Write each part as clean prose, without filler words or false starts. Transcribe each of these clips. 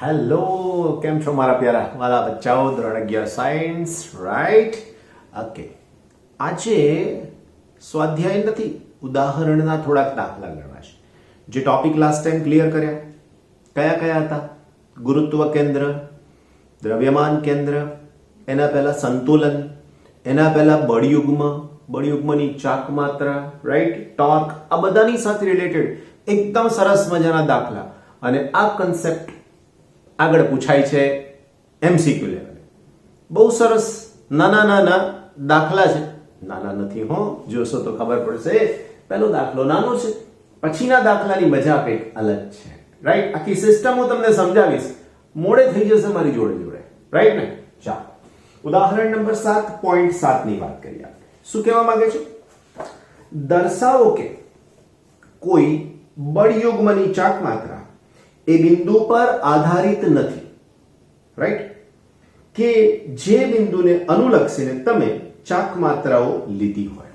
Hello, કેમ છો મારા પ્યારા વાલા બચ્ચાઓ? ધોરણ 11 સાયન્સ, રાઈટ? ઓકે, આજે સ્વાધ્યાય નથી, ઉદાહરણના થોડાક દાખલા ગણવા છે. જે ટોપિક લાસ્ટ ટાઈમ ક્લિયર કર્યા કયા કયા હતા? ગુરુત્વ કેન્દ્ર, દ્રવ્યમાન કેન્દ્ર, એના પહેલા સંતુલન, એના પહેલા બળયુગ્મની ચાક માત્રા, રાઈટ? ટોર્ક, આ બધાની સાથે રિલેટેડ એકદમ સરસ મજાના દાખલા. અને આ કન્સેપ્ટ આગળ પૂછાય છે એમસીક્યુ લેવલે. બહુ સરસ નાના નાના દાખલા છે. નાના નથી હો, જોશો તો ખબર પડશે. પહેલો દાખલો નાનો છે, પછીના દાખલાની મજા કંઈક અલગ છે, રાઈટ? આખી સિસ્ટમ હું તમને સમજાવીશ, મોડે થઈ જશે મારી જોડે, રાઈટ ને? ચાલો, ઉદાહરણ નંબર 7.7 ની વાત કરીએ. શું કહેવા માંગે છે? દર્શાવો કે કોઈ બળયુગ્મની ચાક માત્રા એ બિંદુ પર આધારિત નથી, રાઈટ? કે જે બિંદુને અનુલક્ષીને તમે ચાક માત્રાઓ લીધી હોય.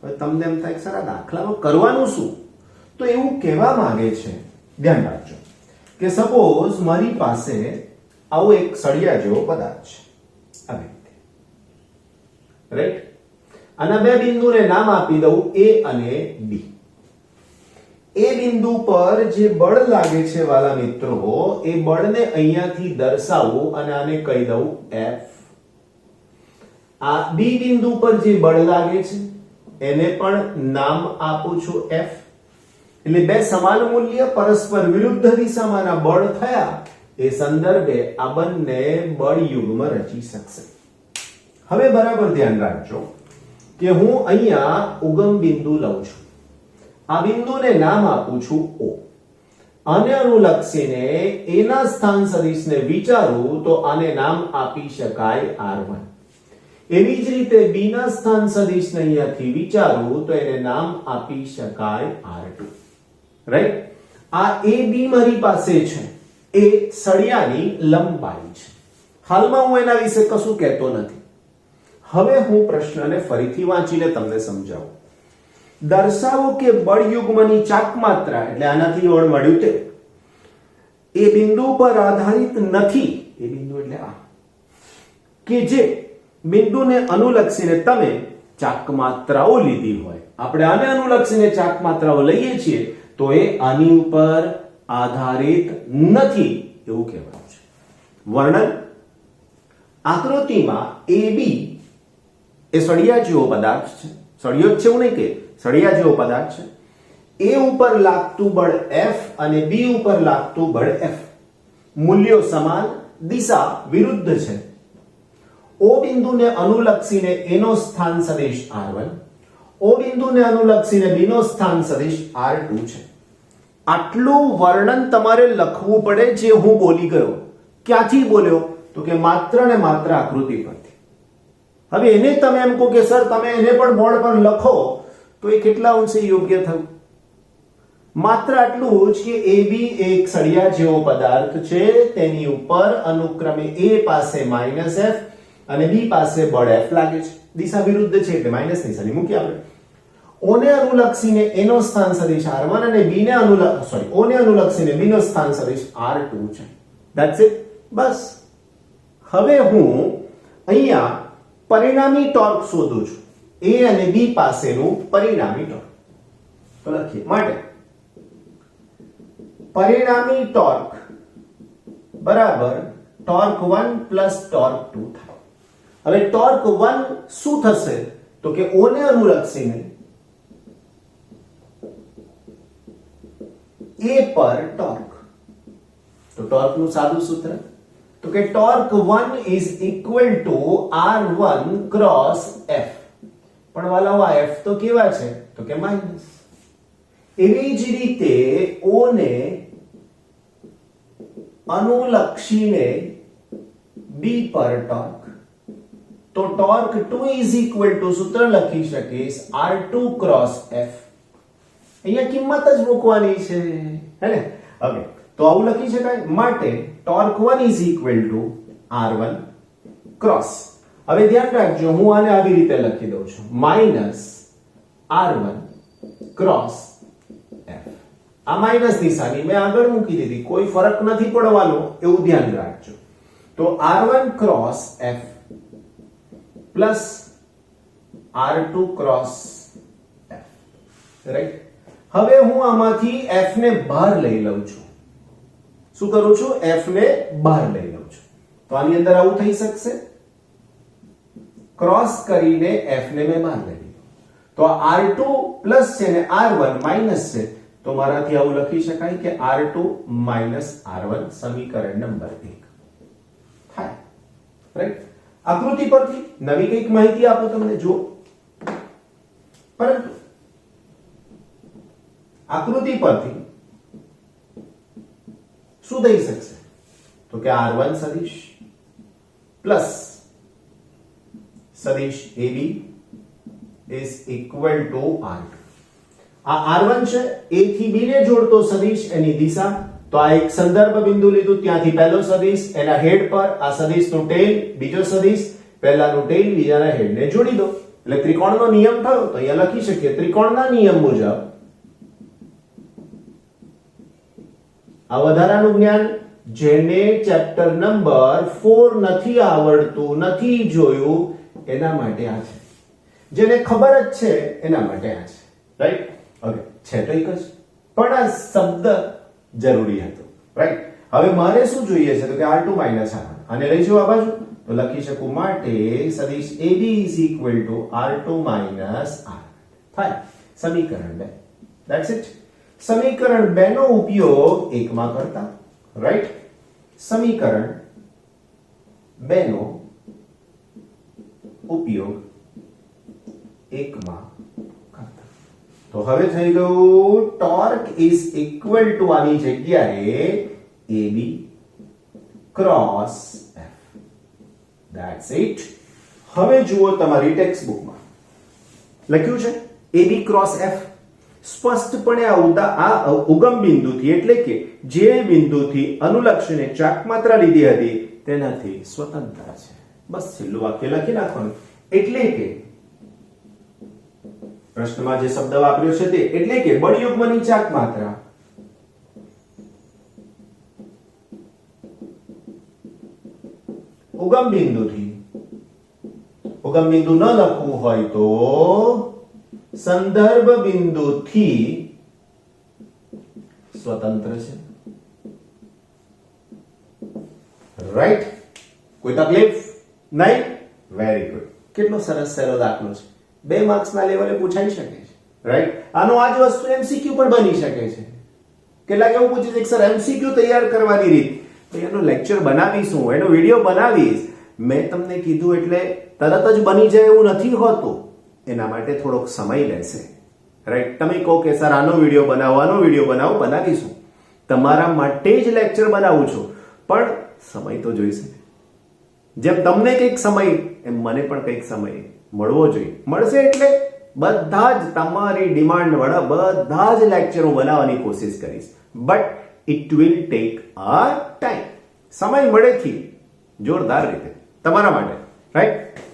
હવે તમને એમ થાય સર આ દાખલામાં કરવાનું શું? તો એવું કહેવા માંગે છે, ધ્યાન રાખજો, કે સપોઝ મારી પાસે આવો એક સળિયા જેવો પદાર્થ છે, આવી રીતે, રાઈટ? આના બે બિંદુને નામ આપી દઉં A અને B. એ બિંદુ પર જે બળ લાગે છે વાલા મિત્રો, એ બળને અહીંયાથી દર્શાવું અને આને કહી દઉં F. આ B બિંદુ પર જે બળ લાગે છે એને પણ નામ આપું છું F. એટલે બે સમાન મૂલ્ય પરસ્પર વિરુદ્ધ દિશામાંના બળ થયા, એ સંદર્ભે આ બંને બળયુગ્મ રચી શકશે. હવે બરાબર ધ્યાન રાખજો કે હું અહીંયા ઉગમ બિંદુ લઉં છું, આ બિંદુને નામ આપું છું O. આને અનુલક્ષીને એના સ્થાન સદિશને વિચારું તો આને નામ આપી શકાય R1. એવી જ રીતે B ના સ્થાન સદિશને અહીંયાથી વિચારું તો એને નામ આપી શકાય R2, રાઈટ? આ AB મારી પાસે છે, એ સળિયાની લંબાઈ છે. હાલમાં હું એના વિશે કશું કહેતો નથી. હવે હું પ્રશ્નને ફરીથી વાંચીને તમને સમજાવું. દર્શાવો કે બળયુગ્મની ચાક માત્રા, એટલે આનાથી મળ્યું તે, એ બિંદુ પર આધારિત નથી. એ બિંદુ એટલે આ, કે જે બિંદુને અનુલક્ષીને તમે ચાક માત્રાઓ લીધી હોય. આપણે આને અનુલક્ષીને ચાક માત્રાઓ લઈએ છીએ તો એ આની ઉપર આધારિત નથી, એવું કહેવાય છે. વર્ણન: આકૃતિમાં AB એ સળિયા જેવો પદાર્થ છે, સળિયો જ છે એવું નહીં કે, સળિયા જેવો પદાર્થ છે. A ઉપર લાગતું બળ F અને B ઉપર લાગતું બળ F. મૂલ્યો સમાન, દિશા વિરુદ્ધ છે. O બિંદુને અનુલક્ષીને એનો સ્થાન સદિશ R1, O બિંદુને અનુલક્ષીને B નો સ્થાન સદિશ R2 છે. આટલું વર્ણન તમારે લખવું પડે જે હું બોલી ગયો. ક્યાંથી બોલ્યો? તો કે માત્ર ને માત્ર આકૃતિ પરથી. હવે એને તમે એમ કહો કે સર તમે એને પણ બોર્ડ પર લખો, તો એ કેટલા અંશે યોગ્ય થયું? માત્ર આટલું જ કે AB એક સળિયા જેવો પદાર્થ છે, તેની ઉપર અનુક્રમે A પાસે -F અને B પાસે બળ F લાગે છે. દિશા વિરુદ્ધ છે એટલે માઈનસ નિશાની મૂકી આપણે. O ને અનુલક્ષીને A નો સ્થાન સદિશ R1 અને O ને અનુલક્ષીને B નો સ્થાન સદિશ R2 છે. ધેટ્સ ઇટ, બસ. હવે હું અહીંયા પરિણામી ટોર્ક શોધું છું, A અને B પાસેનું પરિણામી ટોર્ક. તો લખીએ, માટે પરિણામી ટોર્ક બરાબર ટોર્ક 1 પ્લસ ટોર્ક 2 થાય. હવે ટોર્ક 1 શું થશે? તો કે O ને અનુલક્ષીને A પર ટોર્ક. તો ટોર્કનું સાદું સૂત્ર, તો કે torque 1 is equal to R1 cross F. પણ વાલાઓ આ F તો કેવા છે? તો કે માઈનસ. એવી જ રીતે O ને અનુલક્ષીને B પર ટોર્ક, તો ટોર્ક 2 ઇઝ ઇક્વલ ટુ, સૂત્ર લખી શકીશ R2 ક્રોસ F. અહીંયા કિંમત જ મૂકવાની છે, હે ને? ઓકે, તો આવું લખી શકાય. માટે torque 1 is equal to R1 cross. હવે ધ્યાન રાખજો, હું આને આવી રીતે લખી દઉં છું, માઈનસ R1 ક્રોસ F. આ માઇનસ નિશાની મેં આગળ મૂકી દીધી, કોઈ ફરક નથી પડવાનો એવું ધ્યાન રાખજો. તો r1 cross f plus r2 cross f, right. હવે હું આમાંથી f ને બહાર લઈ લઉં છું. શું કરું છું? f ને બહાર લઈ લઉં છું. તો આની અંદર આવું થઈ શકશે, ક્રોસ કરીને f ને મેં બહાર લઈ લીધું. તો r2 પ્લસ છે ને r1 માઇનસ છે, તો મારાથી આવું લખી શકાય કે r2 માઇનસ r1 સમીકરણ નંબર 1 થાય, રાઈટ. આકૃતિ પરથી નવી કંઈક માહિતી આપો તમને, જો પરંતુ આકૃતિ પરથી શું થઈ શકશે? તો કે r1 સદિશ પ્લસ સદિશ ab is equal to r2. આ r1 છે, a થી b ને જોડતો સદિશ, એની દિશા. તો આ એક સંદર્ભ બિંદુ લીધું, ત્યાંથી પહેલો સદિશ, એના હેડ પર આ સદિશનું ટેલ, બીજો સદિશ, પહેલાનું ટેલ, બીજાના હેડને જોડી દો. એટલે ત્રિકોણનો નિયમ થયો. તો અહીંયા લખી શકીએ ત્રિકોણના નિયમ મુજબ આ વધારાનું જ્ઞાન જેને ચેપ્ટર નંબર 4 નથી આવડતું, નથી જોયું, એના માટે આ છે. જેને ખબર જ છે એના માટે આ છે, રાઈટ. ઓકે, છે તો એક જ, પણ આ શબ્દ જરૂરી હતો, રાઈટ. હવે મારે શું જોઈએ છે? તો કે r2 માઇનસ r1. આને લઈ જાઓ આ બાજુ, તો લખી શકું માટે સદિશ ab is equal to r2 minus r1 થાય. સમીકરણ 2. That's it. સમીકરણ 2 નો ઉપયોગ 1 માં કરતા, રાઈટ. સમીકરણ 2 નો ઉપયોગ 1 માં કરતા. તો હવે થઈ ગયું ટોર્ક ઇઝ ઇક્વલ ટુ આની જગ્યાએ ab cross f. That's it. હવે જુઓ તમારી ટેક્સ્ટ બુકમાં લખ્યું છે ab ક્રોસ f. સ્પષ્ટપણે આ ઉગમ બિંદુથી, એટલે કે જે બિંદુથી અનુલક્ષીને ચાકમાત્રા લીધી હતી તેનાથી સ્વતંત્ર છે. બસ છેલ્લું વાક્ય લખી નાખવાનું. એટલે કે પ્રશ્નમાં જે શબ્દ વાપર્યો છે તે, એટલે કે બળયુગ્મની ચાકમાત્રા ઉગમ બિંદુ ન લખવું હોય તો સંદર્ભ બિંદુથી સ્વતંત્ર છે, રાઈટ. કોઈ તકલીફ નહીં? Very good. કેટલો સરસ સહેલો દાખલો છે, 2 માર્ક્સના લેવલે પૂછાઈ શકે છે, રાઈટ. આનો આ જ વસ્તુ એમસીક્યુ પણ બની શકે છે. કેટલાક એવું પૂછે છે કે સર એમસીક્યુ તૈયાર કરવાની રીત, તો એનો લેક્ચર બનાવીશું, એનો વિડિયો બનાવીશ. મેં તમને કીધું એટલે તરત જ બની જાય એવું નથી હોતું, એના માટે થોડોક સમય લેશે, રાઈટ. તમે કહો કે સર આનો વિડિયો બનાવો, બનાવીશું. તમારા માટે જ લેક્ચર બનાવું છું, પણ સમય તો જોઈશે. જેમ તમને કંઈક સમય, એમ મને પણ કંઈક સમય મળવો જોઈએ. મળશે એટલે બધા જ તમારી ડિમાન્ડ વાળા બધા જ લેક્ચર હું બનાવવાની કોશિશ કરીશ, but it will take a time. સમય મળેથી જોરદાર રીતે તમારા માટે, રાઈટ.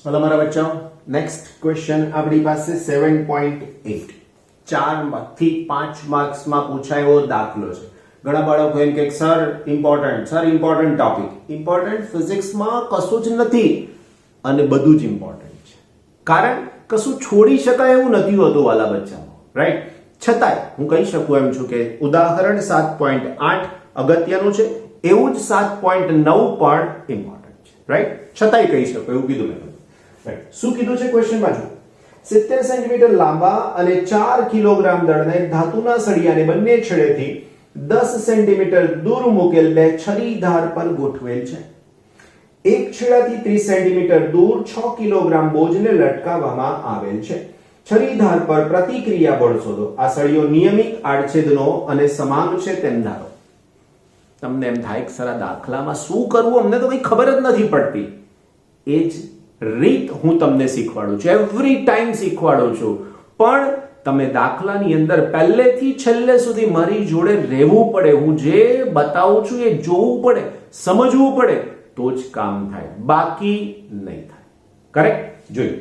હવે મારા બચ્ચાઓ, નેક્સ્ટ ક્વેશ્ચન આપણી પાસે 7.8 4 થી 5 માર્ક્સમાં પૂછાયો દાખલો છે. ઘણા બાળકો એમ કે સર ઇમ્પોર્ટન્ટ ટોપિક. ઇમ્પોર્ટન્ટ ફિઝિક્સમાં કશું જ નથી અને બધું જ ઇમ્પોર્ટન્ટ છે, કારણ કશું છોડી શકાય એવું નથી હોતું વાલા બચ્ચાઓ, રાઈટ. છતાંય હું કહી શકું એમ છું કે ઉદાહરણ 7.8 અગત્યનું છે, એવું જ 7.9 પણ ઇમ્પોર્ટન્ટ છે, રાઈટ. છતાંય કહી શકું એવું કીધું મેં. રાઈટ. શું કીધું છે ક્વેશ્ચનમાં? જો 70 સેન્ટીમીટર લાંબા અને 4 કિલોગ્રામ દળના એક ધાતુના સળિયાને બંને છેડેથી 10 સેન્ટીમીટર દૂર મૂકેલ 2 છરી ધાર પર ગોઠવેલ છે. એક છેડાથી 30 સેન્ટીમીટર દૂર 6 કિલોગ્રામ બોજને લટકાવવામાં આવેલ છે. છરી ધાર પર પ્રતિક્રિયા બળ શોધો. આ સળિયો નિયમિત આડછેદનો અને સમાંગ છે તેમ ધારો. તમને એમ થાય કે સર આ દાખલામાં શું કરવું, અમને તો કંઈ ખબર જ નથી પડતી. એ જ રીત હું તમને શીખવાડું છું, એવરી ટાઈમ શીખવાડું છું, પણ તમે દાખલાની અંદર પહેલેથી છેલ્લે સુધી મારી જોડે રહેવું પડે. હું જે બતાવું છું એ જોવું પડે, સમજવું પડે, તો જ કામ થાય, બાકી નહીં થાય. કરેક્ટ? જોયું,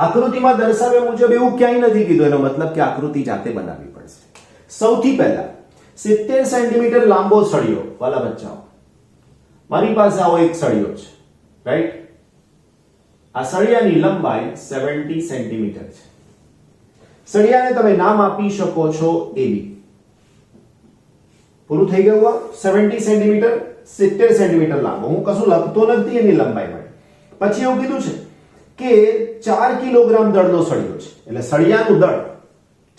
આકૃતિમાં દર્શાવ્યા મુજબ એવું ક્યાંય નથી કીધું, એનો મતલબ કે આકૃતિ જાતે બનાવવી પડશે. સૌથી પહેલા 70 સેન્ટીમીટર લાંબો સળિયો વાલા બચ્ચાઓ, મારી પાસે આવો એક સળિયો છે, રાઈટ? આ સળિયાની લંબાઈ 70 સેન્ટીમીટર છે. સળિયાને તમે નામ આપી શકો છો AB. પૂરું થઈ ગયું. 70 સેન્ટીમીટર, 70 સેન્ટીમીટર લાંબો. હું કશું લખતો નથી એની લંબાઈ માટે. પછી એવું કીધું છે કે 4 કિલોગ્રામ દળનો સળિયો છે, એટલે સળિયાનું દળ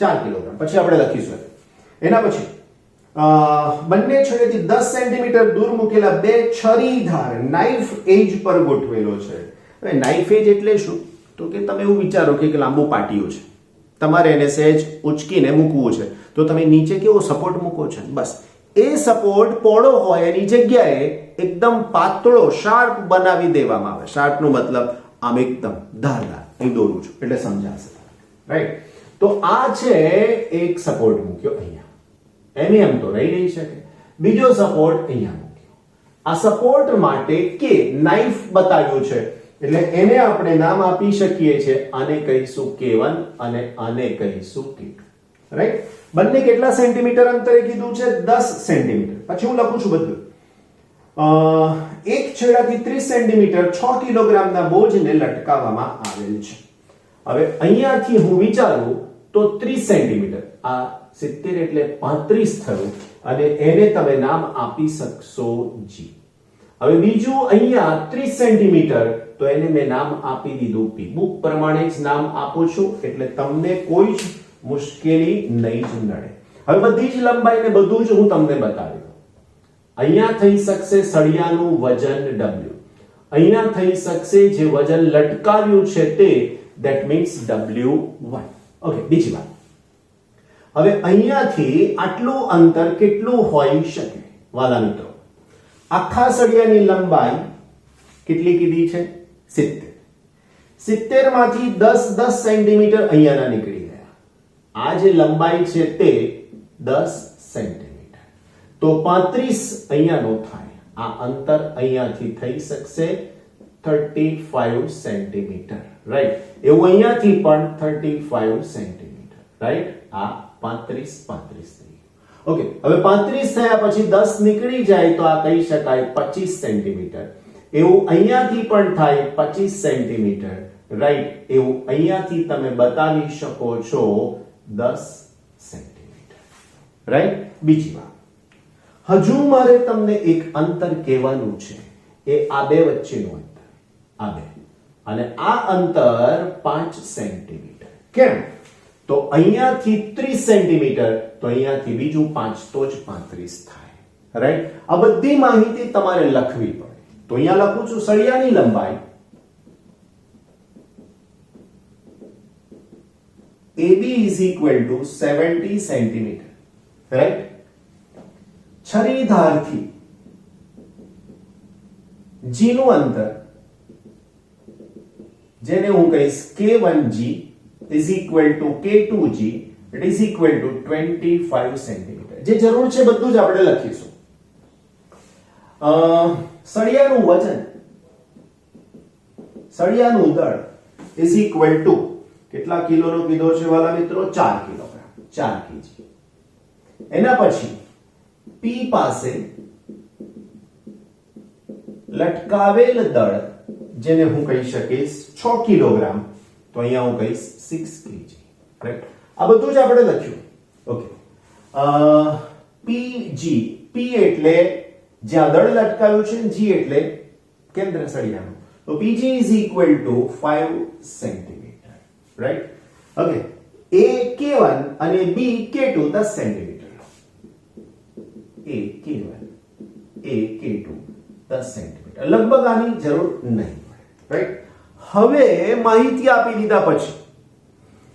4 કિલોગ્રામ. પછી આપણે લખીશું એના પછી બંને છેડેથી 10 સેન્ટીમીટર દૂર મૂકેલા બે છરીધાર નાઇફ એજ પર ગોઠવેલો છે. હવે નાઇફ એજ એટલે શું? તો કે તમે એવું વિચારો કે એક લાંબુ પાટિયું છે, તમારે એને સહેજ ઉચકીને મૂકવું છે, તો તમે નીચે કેવો સપોર્ટ મૂકો છો, બસ એ સપોર્ટ પહોળો હોય એની જગ્યાએ એકદમ પાતળો શાર્પ બનાવી દેવામાં આવે. શાર્પનો મતલબ આમ એકદમ ધારદાર. અહીં દોરું છું એટલે સમજાશે, રાઈટ? તો આ છે એક સપોર્ટ મૂક્યો અહીંયા, એમ તો રહી શકે. બીજો સપોર્ટ અહીંયા મૂક્યો. આ સપોર્ટ માટે કે નાઇફ બતાવ્યું છે એટલે એને આપણે નામ આપી શકીએ છીએ. આને કહીશું K1 અને આને કહીશું K2, રાઈટ? બંને કેટલા સેન્ટીમીટર અંતરે કીધું છે? 10 સેન્ટીમીટર. પછી હું લખું છું બધું. એક છેડાથી 30 સેન્ટીમીટર 6 કિલોગ્રામના બોજને લટકાવવામાં આવેલ છે. હવે અહીંયાથી હું વિચારું તો 30 સેન્ટીમીટર, આ 70 એટલે 35 થયું, અને એને તમે નામ આપી શકશો G. હવે બીજું અહીંયા 30 સેન્ટીમીટર, તો એને મેં નામ આપી દીધું P. બુક પ્રમાણે જ નામ આપું છું એટલે તમને કોઈ જ મુશ્કેલી નહીં જ નડે. હવે બધી જ લંબાઈ ને બધું જ હું તમને બતાવી દઉં. અહીંયા થઈ શકશે સળિયાનું વજન W, અહીંયા થઈ શકશે જે વજન લટકાવ્યું છે તે, that means W1. ઓકે, બીજી વાત. હવે અહીંયાથી આટલું અંતર કેટલું હોઈ શકે વાલા મિત્રો? આખા સળિયાની લંબાઈ કેટલી કીધી છે? 70. 70 માંથી 10 સેન્ટીમીટર અહીંયાના નીકળી ગયા. આ જે લંબાઈ છે તે 10 સેન્ટીમીટર, તો 35 અહીંયાનો થાય. આ અંતર અહીંયાથી થઈ શકશે 35 સેન્ટીમીટર, રાઈટ? એવું અહીંયાથી પણ 35 સેન્ટીમીટર, રાઈટ? આ 35 થઈ. ઓકે, હવે 35 થયા પછી 10 નીકળી જાય તો આ કહી શકાય 25 સેન્ટીમીટર. એવું અહીંયાથી પણ થાય 25 સેન્ટીમીટર, રાઈટ? એવું અહીંયાથી તમે બતાવી શકો છો 10 સેન્ટીમીટર, રાઈટ? બીજી વાત, હજુ મારે તમને એક અંતર કહેવાનું છે, એ આ બે વચ્ચેનું અંતર, આ બે, અને આ અંતર 5 સેન્ટીમીટર. કેમ? તો અહીંયાથી 30 સેન્ટીમીટર, તો અહીંયાથી બીજું 5, તો જ 35 થાય, રાઈટ? આ બધી માહિતી તમારે લખવી પડે. તો અહીંયા લખું છું સળિયાની લંબાઈ AB is equal to 70 centimetre, right? છરીધારથી G નું અંતર, જેને હું કહીશ K1G is equal to K2G, it is equal to 25 centimetre. જે જરૂર છે બધું જ આપણે લખીશું. સળિયાનું વજન, સળિયાનું દળ is equal to કેટલા કિલોનો કીધો છે વાલા મિત્રો? 4 કિલોગ્રામ, 4 kg. એના પછી P પાસે લટકાવેલ દળ, જેને હું કહી શકીશ 6 કિલોગ્રામ, તો અહીંયા હું કહીશ 6 kg, રાઈટ? આ બધું જ આપણે લખ્યું. ઓકે, PG, P એટલે જ્યાં દળ લટકાવ્યું છે, G એટલે કેન્દ્ર સળિયાનું, તો PG is equal to 5 centimetre, right? Okay, A K1 અને B K2 10 centimetre. A K1, A K2 10 centimetre. લગભગ આની જરૂર નહીં પડે, રાઈટ? હવે માહિતી આપી દીધા પછી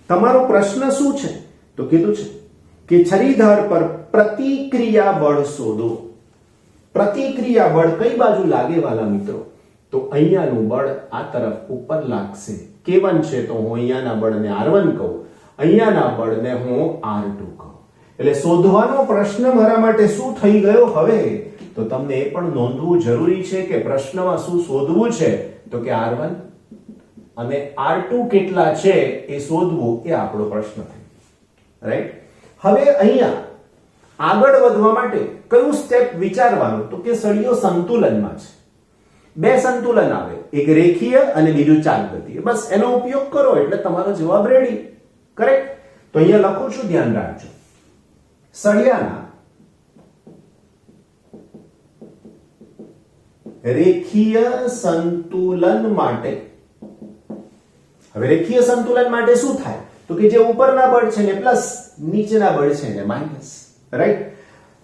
તમારો પ્રશ્ન શું છે? તો કીધું છે કે છરીધાર પર પ્રતિક્રિયા બળ શોધો. પ્રતિક્રિયા બળ કઈ બાજુ લાગે વાલા મિત્રો? તો અહીંયાનું બળ આ તરફ ઉપર લાગશે. K1 છે તો હું અહીંયાના બળને R1 કહું, અહીંયાના બળને હું R2 કહું. એટલે શોધવાનો પ્રશ્ન મારા માટે શું થઈ ગયો હવે? તો તમને એ પણ નોંધવું જરૂરી છે કે પ્રશ્નમાં શું શોધવું છે? તો કે R1 અને R2 કેટલા છે એ શોધવું, એ આપણો પ્રશ્ન થયો, રાઈટ? હવે અહીંયા આગળ વધવા માટે કયું સ્ટેપ વિચારવાનું, તો કે સળિયો સંતુલનમાં છે. બે સંતુલન આવે, એક રેખીય અને બીજું ચાલગતીય. બસ એનો ઉપયોગ કરો એટલે તમારો જવાબ રેડી. કરેક્ટ? તો અહીંયા લખું છું, ધ્યાન રાખજો. સળિયાના રેખીય સંતુલન માટે, હવે રેખીય સંતુલન માટે શું થાય, તો કે જે ઉપરના બળ છે ને પ્લસ, નીચેના બળ છે ને માઇનસ. રાઈટ?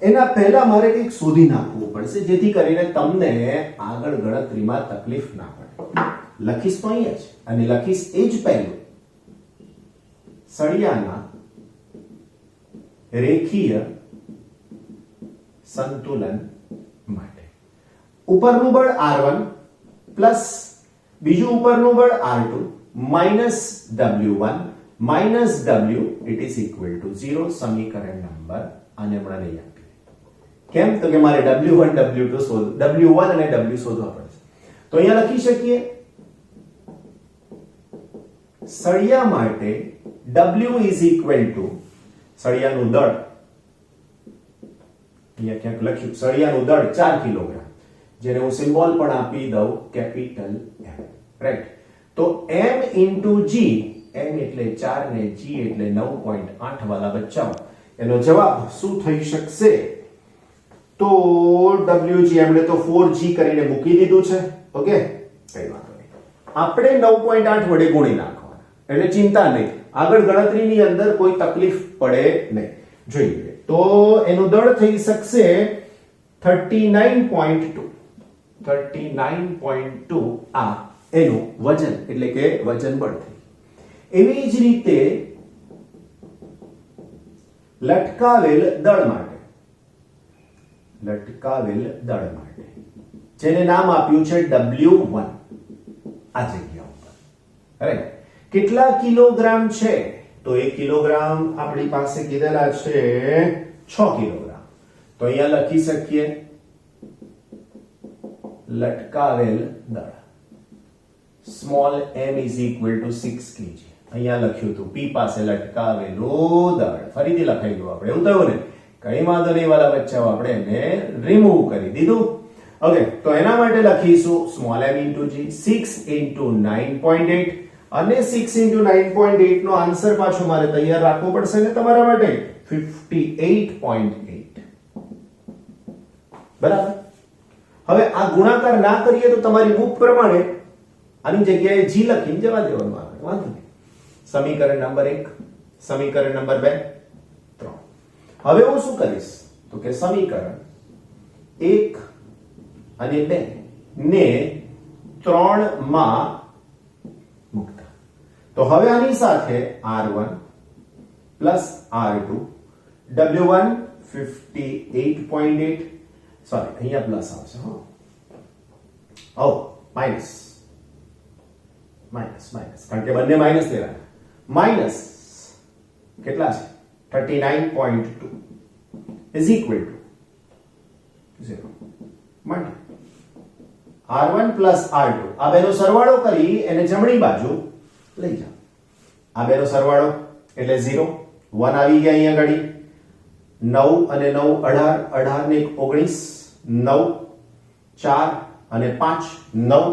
એના પહેલા મારે કંઈક શોધી નાખવું પડશે જેથી કરીને તમને આગળ ગણતરીમાં તકલીફ ના પડે. લખીશ તો અહીંયા જ, અને લખીશ એ જ પહેલું, સળિયાના રેખીય સંતુલન માટે ઉપરનું બળ R1 પ્લસ બીજું ઉપરનું બળ R2 minus W1 minus W it is equal to 0. સમીકરણ નંબર આને હમણાં નહીં આપી. કેમ? તો કે મારે W1 W2 W1 અને W શોધવા પડશે. તો અહીંયા લખી શકીએ સળિયા માટે W ઇઝ ઇક્વલ ટુ સળિયાનું દળ, અહીંયા ક્યાંક લખ્યું સળિયાનું દળ 4 કિલોગ્રામ, જેને હું સિમ્બોલ પણ આપી દઉં કેપિટલ M. રાઈટ? તો M ઇન્ટુ G, M એટલે 4 ને G એટલે 9.8 વાલા બચ્ચાઓ, એનો જવાબ શું થઈ શકશે? તો WG એમણે તો 4G કરીને મૂકી દીધું છે. ઓકે, કઈ વાંધો નહીં, આપણે 9.8 વડે ગુણી નાખવાના, એટલે ચિંતા નહીં, આગળ ગણતરીની અંદર કોઈ તકલીફ પડે નહીં. જોઈએ તો એનું દળ થઈ શકશે 39.2. 39.2 આ એનું વજન એટલે કે વજન બળ થઈ. એવી જ રીતે લટકાવેલ દળ માટે, લટકાવેલ દળ માટે જેને નામ આપ્યું છે W1, આ જગ્યા ઉપર રાઈટ, કેટલા કિલોગ્રામ છે? તો 1 કિલોગ્રામ આપણી પાસે કીધેલા છે 6 કિલોગ્રામ. તો અહીંયા લખી શકીએ લટકાવેલ દળ small m is equal to 6 kg. અહીંયા લખ્યું હતું P પાસે લટકાવેલું દળ, ફરીથી લખાઈ ગયું આપણે, એવું થયું ને? કઈ વાંધો નહીં વાલા બચ્ચાઓ, આપણે એને રિમૂવ કરી દીધું. ઓકે, તો એના માટે લખીશું small m into g, 6 into 9.8, અને 6 ઇન્ટુ 9.8 નો આન્સર પાછો મારે તૈયાર રાખવો પડશે ને તમારા માટે, 58.8. બરાબર? હવે આ ગુણાકાર ના કરીએ તો તમારી બુક પ્રમાણે આની જગ્યાએ g લખીને જવા દેવાનું આવે, વાંધો નહીં. સમીકરણ નંબર 1, સમીકરણ નંબર 2, 3. હવે હું શું કરીશ, તો કે સમીકરણ 1 અને 2 ને 3 માં મૂકતા. તો હવે આની સાથે R1 plus R2 W1 58.8, sorry અહીંયા પ્લસ આવશે, માઇનસ માઇનસ માઇનસ, કારણ કે બંને માઇનસ લેવાના, માઇનસ કેટલા છે 39.2 ઇઝ ઇક્વલ ટુ 0 માટે R1 પ્લસ R2 આ બેનો સરવાળો કરી એને જમણી બાજુ લઈ જાઓ. આ બેનો સરવાળો એટલે 0, 1 આવી ગયા અહીંયા ઘડી, 9 અને 9 18, 18 ને 19, 9 4 અને 5 9,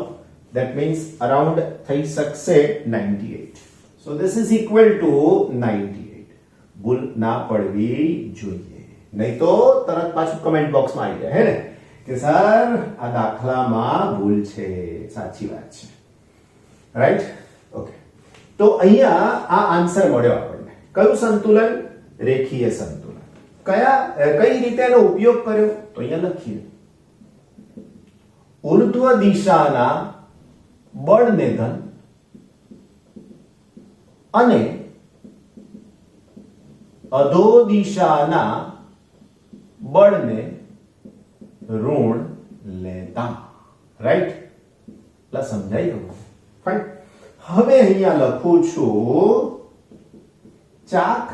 that means around થઈ શકશે 98. so this is equal to 98. ભૂલ ના પડવી જોઈએ, નહીં તો તરત પાછું કમેન્ટ બોક્સમાં આવી જાય હે ને કે સર આ દાખલામાં ભૂલ છે. સાચી વાત છે, રાઈટ? ઓકે, તો અહીંયા આ આન્સર મળ્યો આપણને. કયું સંતુલન? રેખીય સંતુલન. કઈ રીતે એનો ઉપયોગ કર્યો? તો અહીંયા લખીએ ઉર્ધ્વ દિશાના બળને ધન અને અધો દિશાના બળને ઋણ લેતા. રાઈટ? પ્લસ સમજાઈ ગયું? ફાઈન. હવે અહીંયા લખું છું ચાક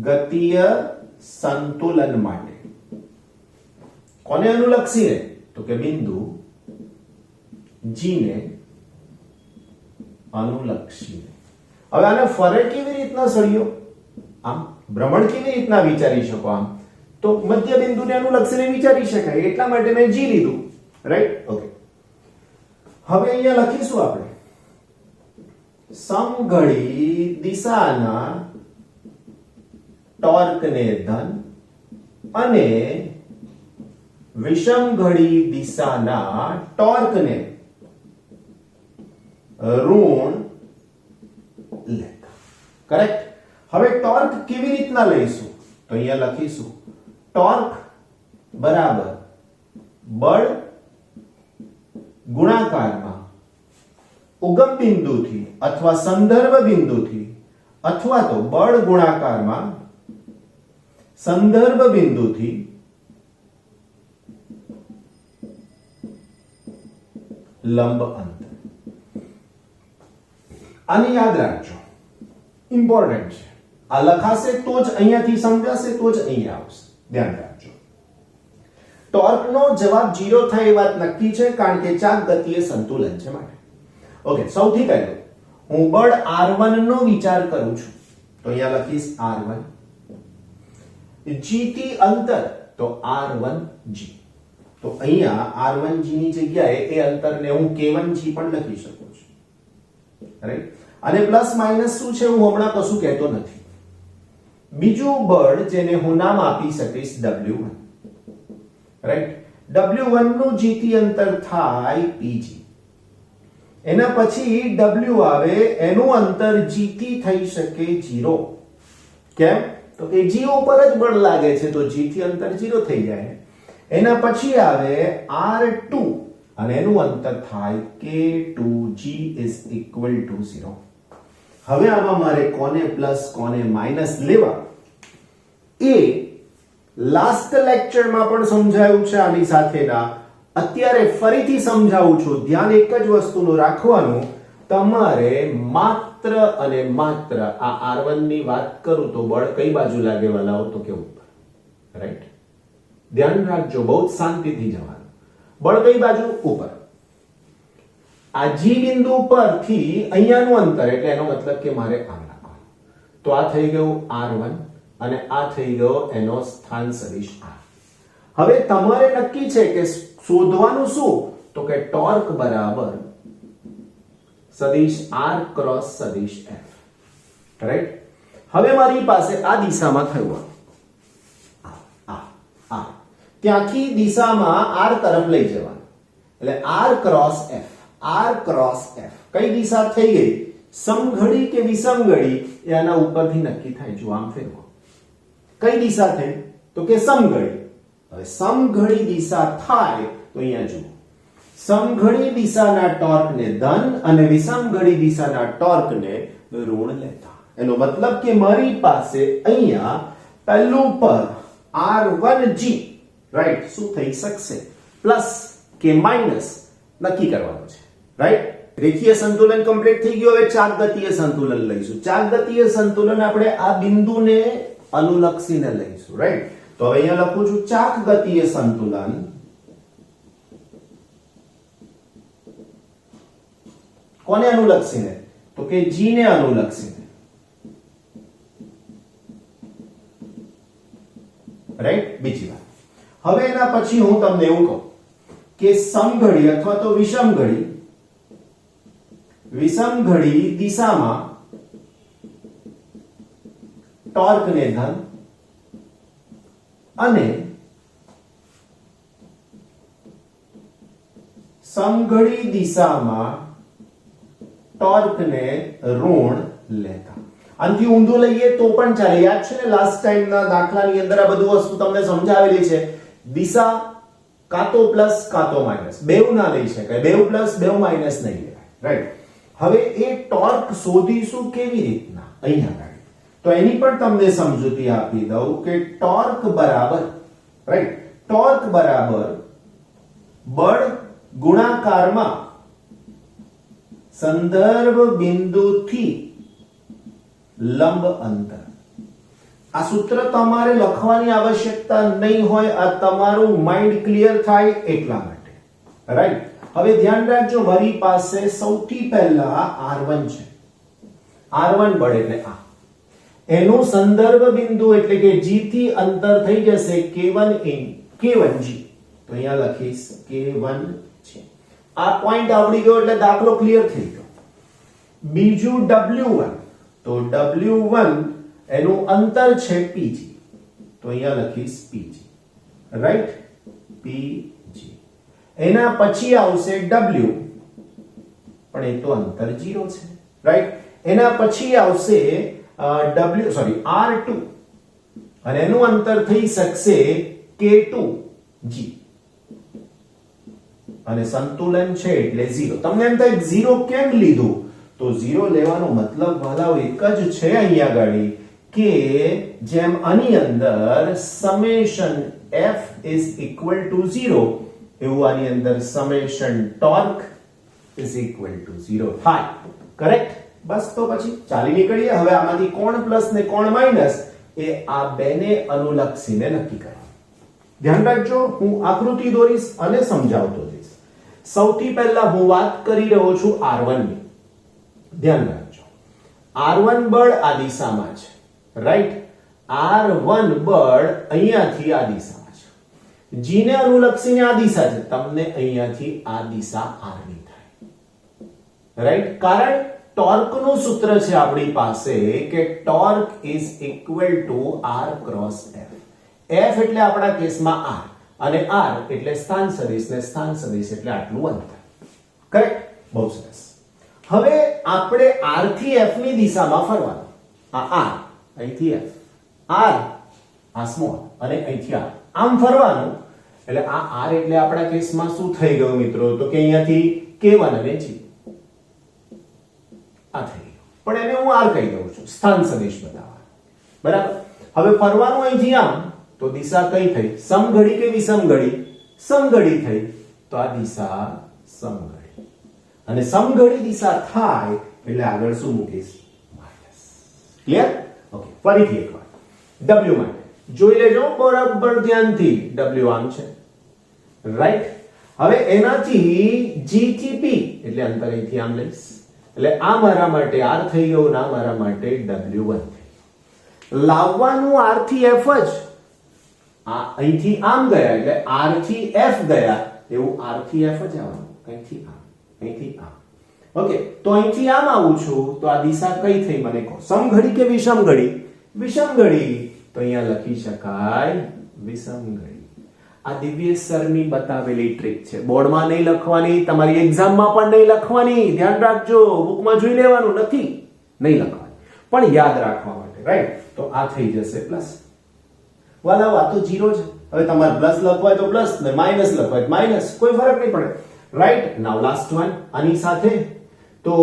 ગતિય સંતુલન માટે કોને અનુલક્ષી છે? તો કે બિંદુ G ને અનુલક્ષી. હવે આને ફરે કેવી રીતના સળિયો? આમ ભ્રમણ કેવી રીતના વિચારી શકો આમ તો મધ્ય બિંદુને અનુલક્ષીને વિચારી શકાય એટલા માટે મેં જી લીધું રાઈટ ઓકે હવે અહીંયા લખીશું આપણે સમઘડી દિશાના ટોર્કને ધન અને વિષમઘડી દિશાના ટોર્કને ઋણ લેતા કરેક્ટ હવે ટોર્ક કેવી રીતના લઈશું તો અહીંયા લખીશું ટોર્ક બરાબર બળ ગુણાકારમાં ઉગમ બિંદુથી અથવા સંદર્ભ બિંદુથી અથવા તો બળ ગુણાકારમાં સંદર્ભ બિંદુથી લંબ અંતર આને યાદ રાખજો ઇમ્પોર્ટન્ટ છે આ લખાશે તો જ અહીંયાથી સમજાશે તો જ અહીંયા આવશે ધ્યાન રાખજો ટોર્કનો જવાબ 0 થાય એ વાત નક્કી છે કારણ કે ચાક ગતિએ સંતુલન છે માટે ઓકે સૌથી પહેલું હું બળ R1 નો વિચાર કરું છું તો અહીંયા લખીશ R1 g થી અંતર તો R1g તો અહીંયા R1g ની જગ્યાએ એ અંતરને હું K1g પણ લખી શકું છું રાઈટ અને પ્લસ માઈનસ શું છે હું હમણાં કશું કહેતો નથી બીજું બળ જેને હું નામ આપી શકીશ W1 રાઈટ W1 નું g થી અંતર થાય pg એના પછી W આવે એનું અંતર g થી થઈ શકે 0 કેમ તો કે g ઉપર જ બળ લાગે છે તો g થી અંતર 0 થઈ જાય એના પછી આવે R2 અને એનું અંતર થાય K2g = 0 હવે આમાં મારે કોને પ્લસ કોને માઈનસ લેવા એ લાસ્ટ લેક્ચરમાં પણ સમજાયું છે આની સાથેના અત્યારે ફરીથી સમજાવું છું ધ્યાન એક જ વસ્તુનું રાખવાનું તમારે માત્ર અને માત્ર આ R1 ની વાત કરું તો બળ કઈ બાજુ લાગે વાલાઓ તો કે ઉપર રાઈટ ધ્યાન રાખજો બહુ શાંતિથી જવાનું બળ કઈ બાજુ ઉપર આ G બિંદુ પરથી અહીંયાનું અંતર એટલે એનો મતલબ કે મારે આમ રાખવાનું તો આ થઈ ગયું R1 અને આ થઈ ગયો એનો સ્થાન સદિશ R હવે તમારે નક્કી છે કે શોધવાનું શું તો કે ટોર્ક બરાબર સદિશ R ક્રોસ સદિશ F રાઈટ હવે મારી પાસે આ દિશામાં થયું આ ત્યાંથી દિશામાં R તરફ લઈ જવાનું એટલે R ક્રોસ F કઈ દિશા થઈ ગઈ સમઘડી કે વિષમઘડી એના ઉપરથી નક્કી થાય જો આમ ફેરવો કઈ દિશા થઈ તો કે સમઘડી હવે સમઘડી દિશા થાય તો અહીંયા જુઓ સમઘડી દિશાના ટોર્કને ધન અને વિષમઘડી દિશાના ટોર્કને ઋણ લેતા એનો મતલબ કે મારી પાસે અહીંયા પહેલું પદ R1g રાઈટ શું થઈ શકશે પ્લસ કે માઈનસ નક્કી કરવાનું છે રાઈટ રેખીય સંતુલન કમ્પ્લીટ થઈ ગયું હવે ચાક ગતિય સંતુલન લઈશું ચાક ગતિય સંતુલન આપણે આ બિંદુને અનુલક્ષીને લઈશું રાઈટ તો હવે અહીંયા લખું છું ચાક ગતિય સંતુલન કોને અનુલક્ષીને તો કે g ને અનુલક્ષીને રાઈટ બીજી વાત હવે એના પછી હું તમને એવું કહું કે સમઘડી અથવા તો વિષમઘડી દિશામાં ટોર્કને ધન અને સમઘડી દિશામાં ટોર્કને ઋણ લેતા આનાથી ઊંધું લઈએ તો પણ ચાલે યાદ છે ને લાસ્ટ ટાઈમના દાખલાની અંદર આ બધું વસ્તુ તમને સમજાવેલી છે દિશા કાં તો પ્લસ કાં તો માઈનસ બેવ ના લઈ શકાય બેવ પ્લસ બેવ માઈનસ નહીં લેવાય રાઈટ હવે એ ટોર્ક શોધીશું કેવી રીતના અહીંયા આગળ તો એની પણ તમને સમજૂતી આપી દઉં કે ટોર્ક બરાબર રાઈટ ટોર્ક બરાબર બળ ગુણાકારમાં સંદર્ભ બિંદુથી લંબ અંતર આ સૂત્ર તમારે લખવાની આવશ્યકતા નહીં હોય આ તમારું માઇન્ડ ક્લિયર થાય એટલા માટે રાઈટ હવે ધ્યાન રાખજો મારી પાસે સૌથી પહેલા R1 છે R1 બળ એટલે આ એનું સંદર્ભ બિંદુ એટલે કે G થી અંતર થઈ જશે K1G. તો અહીંયા લખીશ K1G. આ પોઈન્ટ આવડી ગયો એટલે દાખલો ક્લિયર થઈ ગયો. બીજું W1. તો W1 એનું અંતર છે PG. તો અહીંયા લખીશ PG. રાઈટ? PG. એના પછી આવશે W. પણ એ તો અંતર 0 છે. રાઈટ? એના પછી આવશે R2 અને એનું અંતર થઈ શકશે K2G અને સંતુલન છે એટલે 0. તમને એમ થાય 0 કેમ લીધું? તો 0 લેવાનો મતલબ વાલાઓ એક જ છે અહીંયા ગાડી કે જેમ આની અંદર summation F is equal to 0 એવું આની અંદર summation torque is equal to 0 થાય. કરેક્ટ? બસ તો પછી ચાલી નીકળીએ. હવે આમાંથી કોણ પ્લસ ને કોણ માઈનસ એ આ બેને અનુલક્ષીને નક્કી કરવા. ધ્યાન રાખજો, હું આકૃતિ દોરીશ અને સમજાવતો જઈશ. સૌથી પહેલા હું વાત કરી રહ્યો છું R1 ની. ધ્યાન રાખજો, R1 બળ આ દિશામાં છે. રાઈટ? R1 બળ અહીંયાથી આ દિશામાં છે. G ને અનુલક્ષીને આ દિશા છે. તમને અહીંયાથી આ દિશા R ની થાય. રાઈટ? કારણ ટોર્ક નું સૂત્ર છે આપણી પાસે કે torque is equal to R cross F. F એટલે આપણા કેસમાં R અને R એટલે સ્થાન સદિશ ને સ્થાન સદિશ એટલે આટલું અંતર. કરેક્ટ? બહુ સરસ. હવે આપણે R થી F ની દિશામાં ફરવાનું. આ R અહીંથી F, R આ સ્મોલ અને અહીંથી R આમ ફરવાનું. એટલે આ R એટલે આપણા કેસમાં શું થઈ ગયું મિત્રો? તો કે અહીંયાથી K1 અને G આ થઈ ગયું. પણ એને હું R કહી દઉં છું, સ્થાન સદિશ બતાવવા. બરાબર? હવે ફરવાનું અહીંથી આમ તો દિશા કઈ થઈ? સમઘડી કે વિષમઘડી? સમઘડી થઈ. તો આ દિશા સમઘડી. અને સમઘડી દિશા થાય એટલે આગળ શું મૂકીશ? માઈનસ. ક્લિયર? ઓકે, ફરીથી એકવાર W માટે જોઈ લેજો બરાબર ધ્યાનથી. W આમ છે. રાઈટ? હવે એનાથી G થી P એટલે અંતર અહીંથી આમ લઈશ. એટલે આ મારા માટે R થઈ ગયો ને આ મારા માટે W1 થઈ. લાવવાનું R થી F જ. આ અહીંથી આમ ગયા એટલે R થી F ગયા એવું R થી F જ આવવાનું. અહીંથી આમ, અહીંથી આમ. ઓકે, તો અહીંથી આમ આવું છું તો આ દિશા કઈ થઈ મને કહો? સમઘડી કે વિષમઘડી? વિષમઘડી. તો અહીંયા લખી શકાય વિષમઘડી. આ દિવ્યેશ સરની બતાવેલી ટ્રીક છે. બોર્ડમાં નહીં લખવાની, તમારી એક્ઝામમાં પણ નહીં લખવાની. ધ્યાન રાખજો, બુકમાં જોઈ લેવાનું નથી, નહીં લખવાની, પણ યાદ રાખવા માટે. રાઈટ? તો આ થઈ જશે પ્લસ. વાલા આ તો 0 છે. હવે તમારે પ્લસ લખવાય તો પ્લસ ને માઈનસ લખવાય માઈનસ, કોઈ ફરક નહીં પડે. રાઈટ? નાઉ લાસ્ટ વન આની સાથે. તો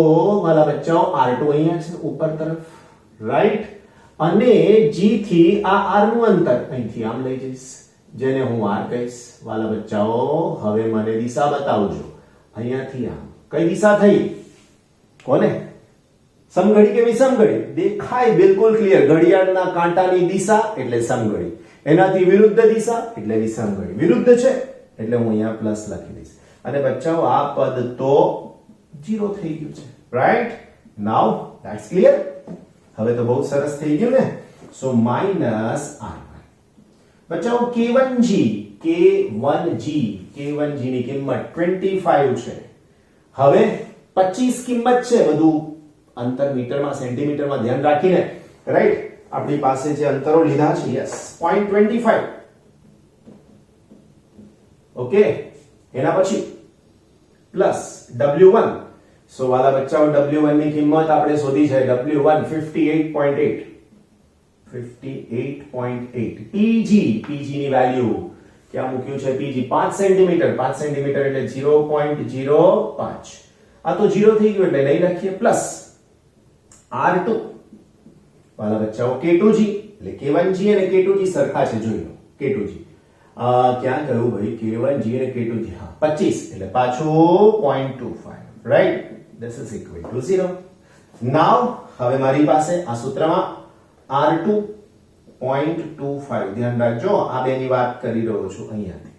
વાલા બચ્ચાઓ R2 અહીંયા છે ઉપર તરફ. રાઈટ? અને G થી આ R નું અંતર અહીંથી આમ લઈ જઈશ જેને હું R કહીશ. વાલા બચ્ચાઓ હવે મને દિશા બતાવજો. અહીંયાથી આમ કઈ દિશા થઈ? કોને? સમઘડી કે વિષમઘડી? દેખાય બિલકુલ ક્લિયર. ઘડિયાળના કાંટાની દિશા એટલે સમઘડી, એનાથી વિરુદ્ધ દિશા એટલે વિષમઘડી. વિરુદ્ધ છે એટલે હું અહીંયા પ્લસ લખી દઈશ. અને બચ્ચાઓ આ પદ તો 0 થઈ ગયું છે. રાઈટ? Now that's clear. હવે તો બહુ સરસ થઈ ગયું ને. સો માઈનસ R1. બચ્ચાઓ K1G ની કિંમત 25 છે. હવે 25 કિંમત છે, બધું અંતર મીટરમાં સેન્ટીમીટરમાં ધ્યાન રાખીને. રાઈટ? આપણી પાસે જે અંતરો લીધા છે, યસ, 0.25. ઓકે, એના પછી પ્લસ W1. સો વાલા બચ્ચાઓ W1 ની કિંમત આપણે શોધી છે. W1 58.8. 58.8. PG ની વેલ્યુ ક્યાં મૂક્યું છે? PG 5 centimetre. 5 સેન્ટીમીટર એટલે 0.05. આ તો 0 થઈ ગયું એટલે નહીં લખીએ. પ્લસ R2 વાલા બચ્ચાઓ K2G એટલે K1G અને K2G સરખા છે, જોઈ લો. K2G ક્યાં ગયું ભાઈ? K1G અને K2G. હા, 25 એટલે પાછું 0.25. Right? This is equal to 0. Now હવે મારી પાસે આ સૂત્રમાં R2 0.25. ધ્યાન રાખજો, આ બેની વાત કરી રહ્યો છું અહીંયાથી.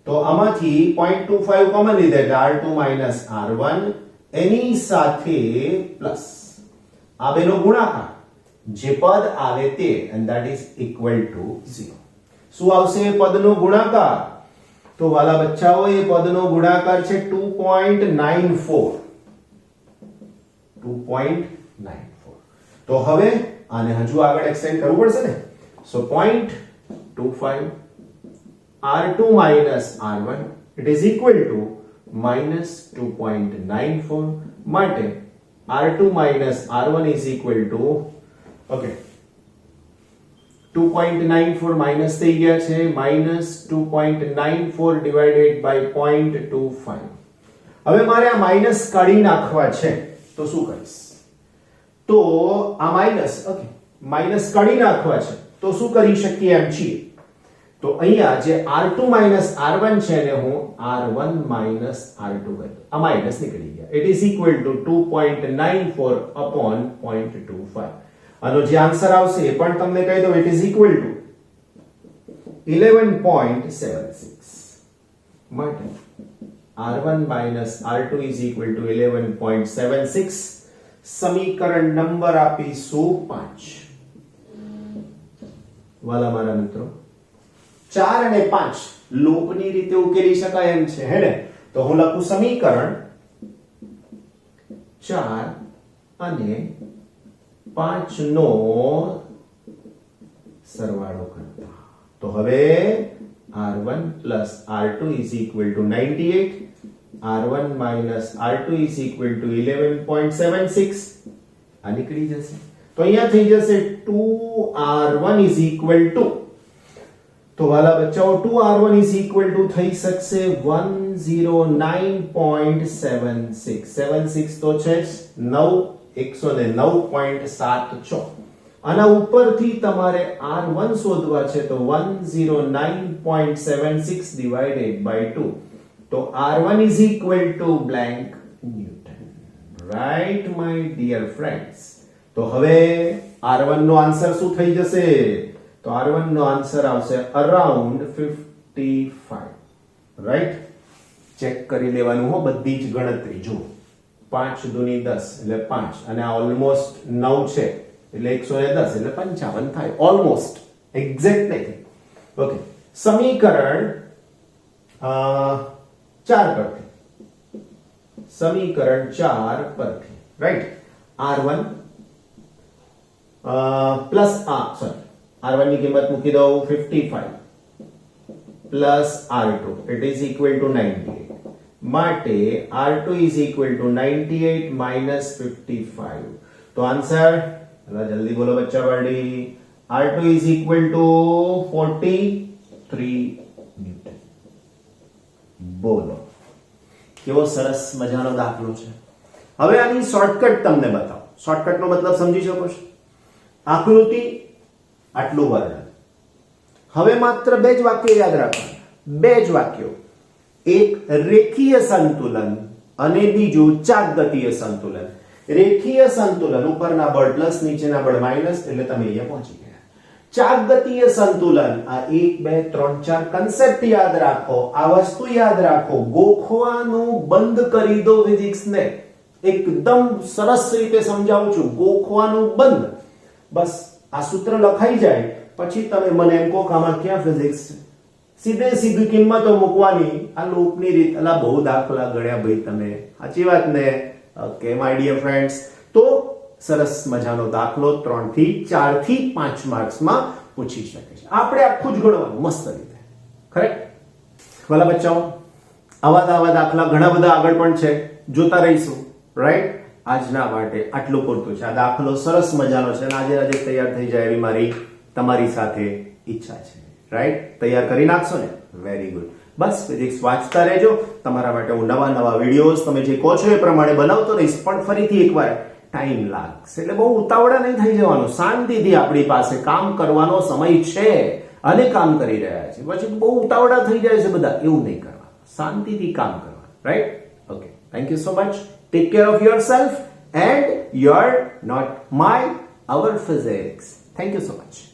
તો આમાંથી 0.25 કોમન લીધે એટલે R2 minus R1 એની સાથે પ્લસ આ બેનો ગુણાકાર જે પદ આવે તે and that is equal to 0. શું આવશે પદનો ગુણાકાર? તો વાલા બચ્ચાઓ એ પદનો ગુણાકાર છે 2.94. 2.94. તો હવે આને હજુ આગળ એક્સટેન્ડ કરવું પડશે ને. સો 0.25 r2 minus r1 it is equal to minus 2.94. માટે r2 minus r1 is equal to okay 2.94 minus થઈ ગયા છે minus 2.94 divided by 0.25. હવે મારે આ માઇનસ કાઢી નાખવા છે તો શું કરીશ? તો આ માઇનસ ઓકે માઇનસ કાઢી નાખવા છે તો શું કરી શકીએ એમ છીએ? તો અહીંયા જે r2 r1 છે ને હું r1 r2 કરી આ માઇનસ નીકળી ગયા. It is equal to 2.94 upon 0.25. આનો જે આન્સર આવશે એ પણ તમને કહી દઉં. It is equal to 11.76. માટે r1 r2 is equal to 11.76. સમીકરણ નંબર આપીશું 5. વાલા મારા મિત્રો 4 અને 5 લોપની રીતે ઉકેલી શકાય એમ છે હે ને. તો હું લખું સમીકરણ 4 અને 5 નો સરવાળો કરતા. તો હવે r1 plus r2 is equal to 98. r1 minus r2 is equal to 11.76. આ નીકળી જશે. તો અહીંયા થઈ જશે 2r1 is equal to તો વાલા બચ્ચાઓ 2r1 is equal to થઈ શકશે 109.76. 76 તો છે 109.74. આના ઉપરથી તમારે r1 શોધવા છે તો 109.76 divided by 2. તો r1 is equal to blank Newton. Right my dear friends. તો હવે r1 નો આન્સર શું થઈ જશે? તો r1 નો આન્સર આવશે અરાઉન્ડ 55. રાઈટ? ચેક કરી લેવાનું હો બધી જ ગણતરી. જો 5 દુની 10 એટલે 5 અને આ ઓલમોસ્ટ 9 છે એટલે 110 એટલે 55 થાય. ઓલમોસ્ટ એક્ઝેક્ટ નહીં. ઓકે સમીકરણ 4 પરથી સમીકરણ 4 પરથી રાઈટ r1 પ્લસ r1 ની કિંમત મૂકી દઉં 55 plus r2 it is equal to 98. માટે r2 is equal to 98 minus 55. તો આન્સર જલ્દી બોલો બચ્ચા બડી. r2 is equal to 43 newton. બોલો કેવો સરસ મજાનો દાખલો છે. હવે આની શોર્ટકટ તમને બતાવો. શોર્ટકટનો મતલબ સમજી શકો છો? આકૃતિ આટલું વર્ણન. હવે માત્ર બે જ વાક્ય યાદ રાખવાના. બે જ વાક્યો. એક રેખીય સંતુલન અને બીજું ચાકગતીય સંતુલન. રેખીય સંતુલન ઉપરના બળ પ્લસ નીચેના બળ માઈનસ એટલે તમે અહીંયા પહોંચી ગયા. ચાકગતીય સંતુલન આ 1 2 3 4 કન્સેપ્ટ યાદ રાખો. આ વસ્તુ યાદ રાખો. ગોખવાનું બંધ કરી દો ફિઝિક્સને. એકદમ સરસ રીતે સમજાવું છું. ગોખવાનું બંધ. બસ આ સૂત્ર લખાઈ જાય પછી તમે મને એમ કહો કે આમાં ક્યાં ફિઝિક્સ છે? સીધે સીધી કિંમતો મૂકવાની. આ લૂપની રીત. અલા બહુ દાખલા ગણ્યા ભાઈ તમે. સાચી વાત ને? Okay my dear friends. તો સરસ મજાનો દાખલો 3 થી 4 થી 5 માર્ક્સમાં પૂછી શકે છે. આપણે આખું જ ગણવાનું મસ્ત રીતે. કરેક્ટ? વાલા બચ્ચાઓ આવા દાખલા ઘણા બધા આગળ પણ છે. જોતા રહીશું. રાઈટ? આજના માટે આટલું પૂરતું છે. આ દાખલો સરસ મજાનો છે અને આજે તૈયાર થઈ જાય એવી મારી તમારી સાથે ઈચ્છા છે. રાઈટ? તૈયાર કરી નાખશો ને? Very good. બસ ફિઝિક્સ વાંચતા રહેજો. તમારા માટે હું નવા વિડીયોઝ તમે જે કહો છો એ પ્રમાણે બનાવતો રહીશ. પણ ફરીથી એકવાર ટાઈમ લાગશે એટલે બહુ ઉતાવળા નહીં થઈ જવાનું. શાંતિથી આપણી પાસે કામ કરવાનો સમય છે અને કામ કરી રહ્યા છે. પછી બહુ ઉતાવળા થઈ જાય છે બધા. એવું નહીં કરવાનું. શાંતિથી કામ કરવાનું. Right? Okay thank you so much. Take care of yourself and your, not my, our physics. Thank you so much.